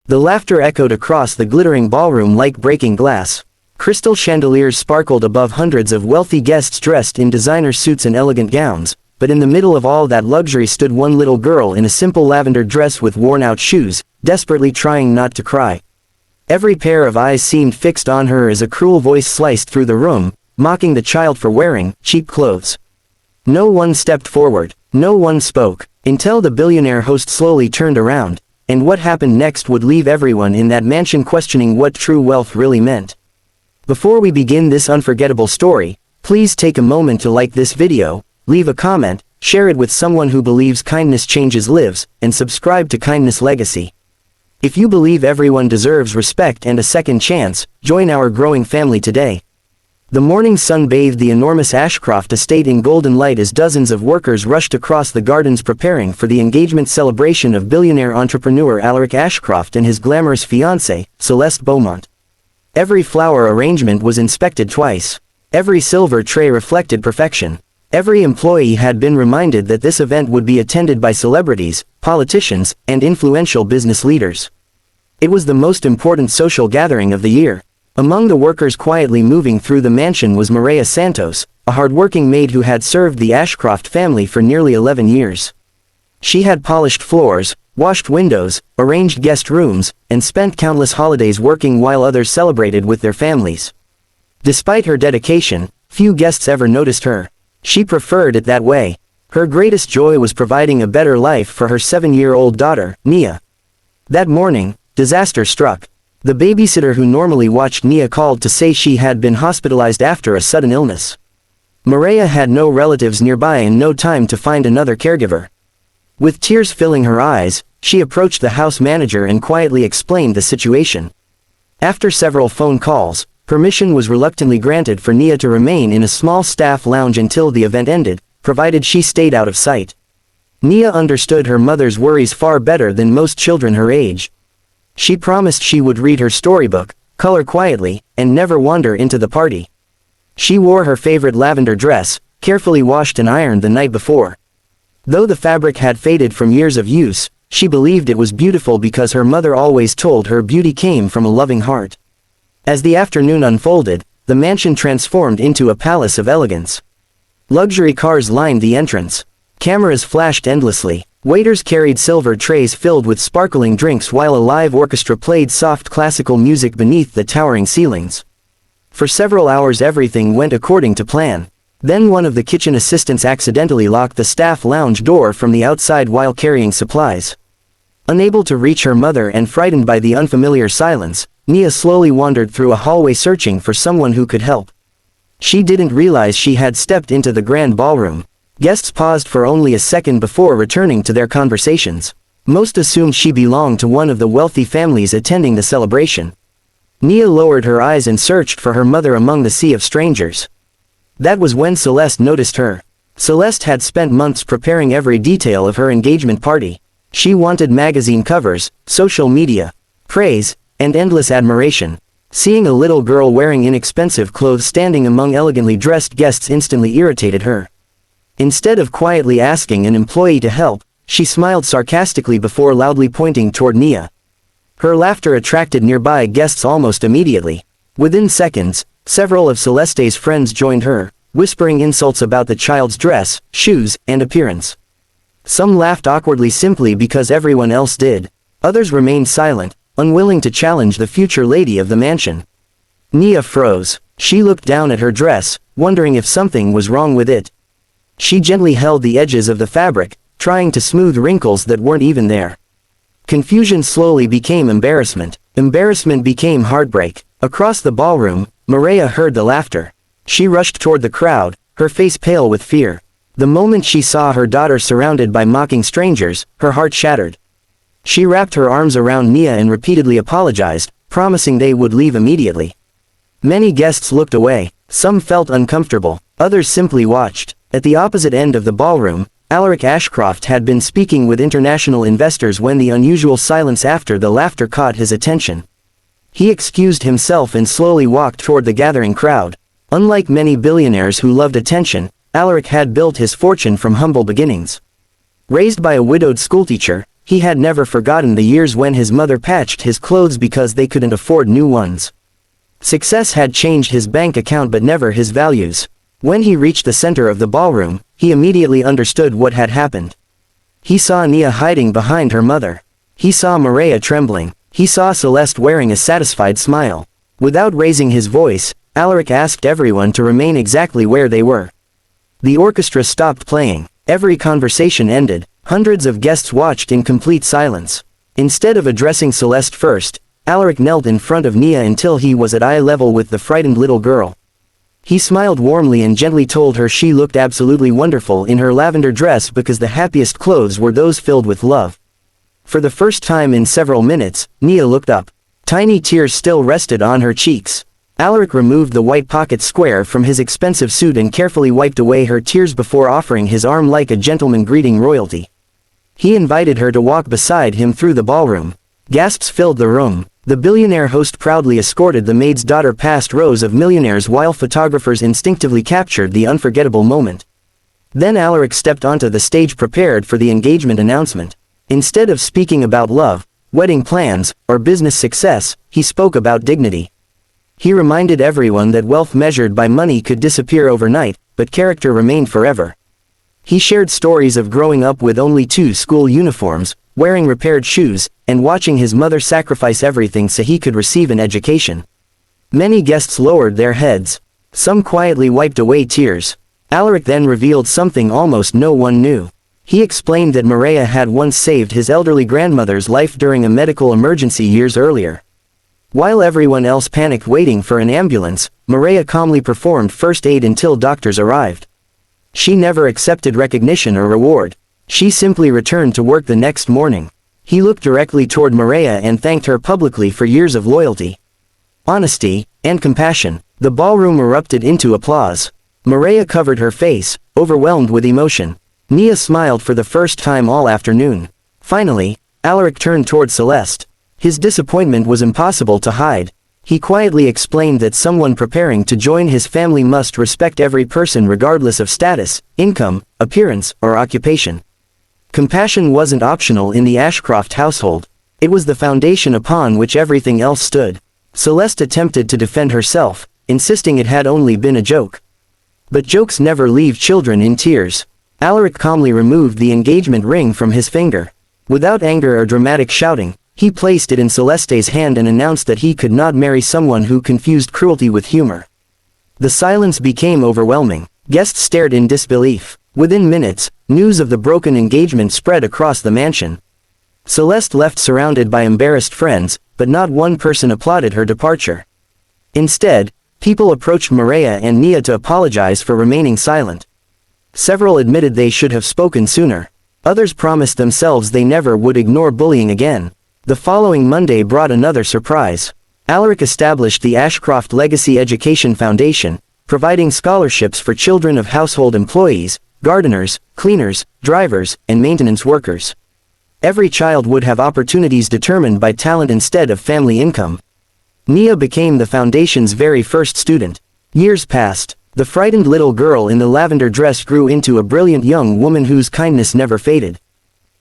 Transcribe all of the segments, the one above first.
The laughter echoed across the glittering ballroom like breaking glass. Crystal chandeliers sparkled above hundreds of wealthy guests dressed in designer suits and elegant gowns, but in the middle of all that luxury stood one little girl in a simple lavender dress with worn-out shoes, desperately trying not to cry. Every pair of eyes seemed fixed on her as a cruel voice sliced through the room, mocking the child for wearing cheap clothes. No one stepped forward, no one spoke, until the billionaire host slowly turned around, and what happened next would leave everyone in that mansion questioning what true wealth really meant. Before we begin this unforgettable story, please take a moment to like this video, leave a comment, share it with someone who believes kindness changes lives, and subscribe to Kindness Legacy. If you believe everyone deserves respect and a second chance, join our growing family today. The morning sun bathed the enormous Ashcroft estate in golden light as dozens of workers rushed across the gardens preparing for the engagement celebration of billionaire entrepreneur Alaric Ashcroft and his glamorous fiancée, Celeste Beaumont. Every flower arrangement was inspected twice. Every silver tray reflected perfection. Every employee had been reminded that this event would be attended by celebrities, politicians, and influential business leaders. It was the most important social gathering of the year. Among the workers quietly moving through the mansion was Maria Santos, a hardworking maid who had served the Ashcroft family for nearly 11 years. She had polished floors, washed windows, arranged guest rooms, and spent countless holidays working while others celebrated with their families. Despite her dedication, few guests ever noticed her. She preferred it that way. Her greatest joy was providing a better life for her 7-year-old daughter, Nia. That morning, disaster struck. The babysitter who normally watched Nia called to say she had been hospitalized after a sudden illness. Maria had no relatives nearby and no time to find another caregiver. With tears filling her eyes, she approached the house manager and quietly explained the situation. After several phone calls, permission was reluctantly granted for Nia to remain in a small staff lounge until the event ended, provided she stayed out of sight. Nia understood her mother's worries far better than most children her age. She promised she would read her storybook, color quietly, and never wander into the party. She wore her favorite lavender dress, carefully washed and ironed the night before. Though the fabric had faded from years of use, she believed it was beautiful because her mother always told her beauty came from a loving heart. As the afternoon unfolded, the mansion transformed into a palace of elegance. Luxury cars lined the entrance. Cameras flashed endlessly. Waiters carried silver trays filled with sparkling drinks while a live orchestra played soft classical music beneath the towering ceilings. For several hours everything went according to plan. Then one of the kitchen assistants accidentally locked the staff lounge door from the outside while carrying supplies. Unable to reach her mother and frightened by the unfamiliar silence, Nia slowly wandered through a hallway searching for someone who could help. She didn't realize she had stepped into the grand ballroom. Guests paused for only a second before returning to their conversations. Most assumed she belonged to one of the wealthy families attending the celebration. Nia lowered her eyes and searched for her mother among the sea of strangers. That was when Celeste noticed her. Celeste had spent months preparing every detail of her engagement party. She wanted magazine covers, social media, praise, and endless admiration. Seeing a little girl wearing inexpensive clothes standing among elegantly dressed guests instantly irritated her. Instead of quietly asking an employee to help, she smiled sarcastically before loudly pointing toward Nia. Her laughter attracted nearby guests almost immediately. Within seconds, several of Celeste's friends joined her, whispering insults about the child's dress, shoes, and appearance. Some laughed awkwardly simply because everyone else did. Others remained silent, unwilling to challenge the future lady of the mansion. Nia froze. She looked down at her dress, wondering if something was wrong with it. She gently held the edges of the fabric, trying to smooth wrinkles that weren't even there. Confusion slowly became embarrassment. Embarrassment became heartbreak. Across the ballroom, Maria heard the laughter. She rushed toward the crowd, her face pale with fear. The moment she saw her daughter surrounded by mocking strangers, her heart shattered. She wrapped her arms around Nia and repeatedly apologized, promising they would leave immediately. Many guests looked away. Some felt uncomfortable. Others simply watched. At the opposite end of the ballroom, Alaric Ashcroft had been speaking with international investors when the unusual silence after the laughter caught his attention. He excused himself and slowly walked toward the gathering crowd. Unlike many billionaires who loved attention, Alaric had built his fortune from humble beginnings. Raised by a widowed schoolteacher, He had never forgotten the years when his mother patched his clothes because they couldn't afford new ones. Success had changed his bank account but never his values. When he reached the center of the ballroom, he immediately understood what had happened. He saw Nia hiding behind her mother. He saw Maria trembling. He saw Celeste wearing a satisfied smile. Without raising his voice, Alaric asked everyone to remain exactly where they were. The orchestra stopped playing. Every conversation ended. Hundreds of guests watched in complete silence. Instead of addressing Celeste first, Alaric knelt in front of Nia until he was at eye level with the frightened little girl. He smiled warmly and gently told her she looked absolutely wonderful in her lavender dress because the happiest clothes were those filled with love. For the first time in several minutes, Nia looked up. Tiny tears still rested on her cheeks. Alaric removed the white pocket square from his expensive suit and carefully wiped away her tears before offering his arm like a gentleman greeting royalty. He invited her to walk beside him through the ballroom. Gasps filled the room. The billionaire host proudly escorted the maid's daughter past rows of millionaires while photographers instinctively captured the unforgettable moment. Then Alaric stepped onto the stage prepared for the engagement announcement. Instead of speaking about love, wedding plans, or business success, he spoke about dignity. He reminded everyone that wealth measured by money could disappear overnight, but character remained forever. He shared stories of growing up with only 2 school uniforms, wearing repaired shoes, and watching his mother sacrifice everything so he could receive an education. Many guests lowered their heads. Some quietly wiped away tears. Alaric then revealed something almost no one knew. He explained that Maria had once saved his elderly grandmother's life during a medical emergency years earlier. While everyone else panicked waiting for an ambulance, Maria calmly performed first aid until doctors arrived. She never accepted recognition or reward. She simply returned to work the next morning. He looked directly toward Maria and thanked her publicly for years of loyalty, honesty, and compassion. The ballroom erupted into applause. Maria covered her face, overwhelmed with emotion. Nia smiled for the first time all afternoon. Finally, Alaric turned toward Celeste. His disappointment was impossible to hide. He quietly explained that someone preparing to join his family must respect every person regardless of status, income, appearance, or occupation. Compassion wasn't optional in the Ashcroft household. It was the foundation upon which everything else stood. Celeste attempted to defend herself, insisting it had only been a joke. But jokes never leave children in tears. Alaric calmly removed the engagement ring from his finger. Without anger or dramatic shouting, he placed it in Celeste's hand and announced that he could not marry someone who confused cruelty with humor. The silence became overwhelming. Guests stared in disbelief. Within minutes, news of the broken engagement spread across the mansion. Celeste left surrounded by embarrassed friends, but not one person applauded her departure. Instead, people approached Maria and Nia to apologize for remaining silent. Several admitted they should have spoken sooner. Others promised themselves they never would ignore bullying again. The following Monday brought another surprise. Alaric established the Ashcroft Legacy Education Foundation, providing scholarships for children of household employees, gardeners, cleaners, drivers, and maintenance workers. Every child would have opportunities determined by talent instead of family income. Nia became the foundation's very first student. Years passed. The frightened little girl in the lavender dress grew into a brilliant young woman whose kindness never faded.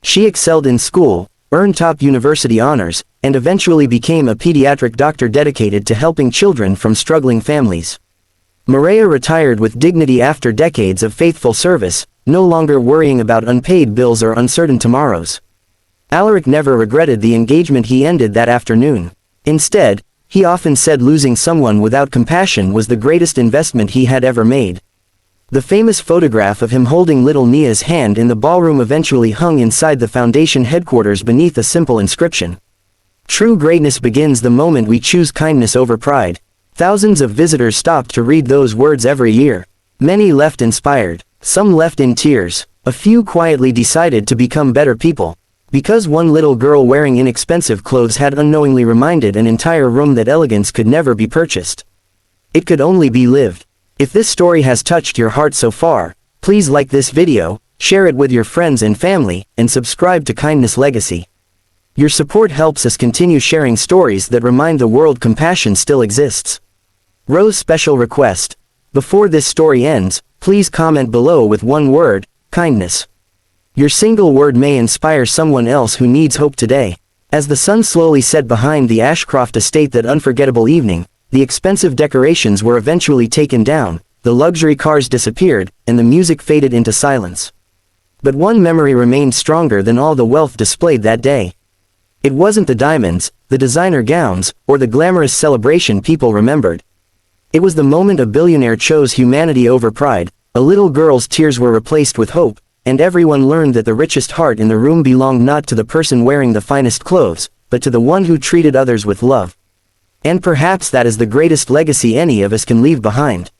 She excelled in school, earned top university honors, and eventually became a pediatric doctor dedicated to helping children from struggling families. Maria retired with dignity after decades of faithful service, no longer worrying about unpaid bills or uncertain tomorrows. Alaric never regretted the engagement he ended that afternoon. Instead, he often said losing someone without compassion was the greatest investment he had ever made. The famous photograph of him holding little Nia's hand in the ballroom eventually hung inside the foundation headquarters beneath a simple inscription. True greatness begins the moment we choose kindness over pride. Thousands of visitors stopped to read those words every year. Many left inspired. Some left in tears. A few quietly decided to become better people. Because one little girl wearing inexpensive clothes had unknowingly reminded an entire room that elegance could never be purchased. It could only be lived. If this story has touched your heart so far, please like this video, share it with your friends and family, and subscribe to Kindness Legacy. Your support helps us continue sharing stories that remind the world compassion still exists. Rose special request. Before this story ends, please comment below with one word, kindness. Your single word may inspire someone else who needs hope today. As the sun slowly set behind the Ashcroft estate that unforgettable evening, the expensive decorations were eventually taken down, the luxury cars disappeared, and the music faded into silence. But one memory remained stronger than all the wealth displayed that day. It wasn't the diamonds, the designer gowns, or the glamorous celebration people remembered. It was the moment a billionaire chose humanity over pride, a little girl's tears were replaced with hope, and everyone learned that the richest heart in the room belonged not to the person wearing the finest clothes, but to the one who treated others with love. And perhaps that is the greatest legacy any of us can leave behind.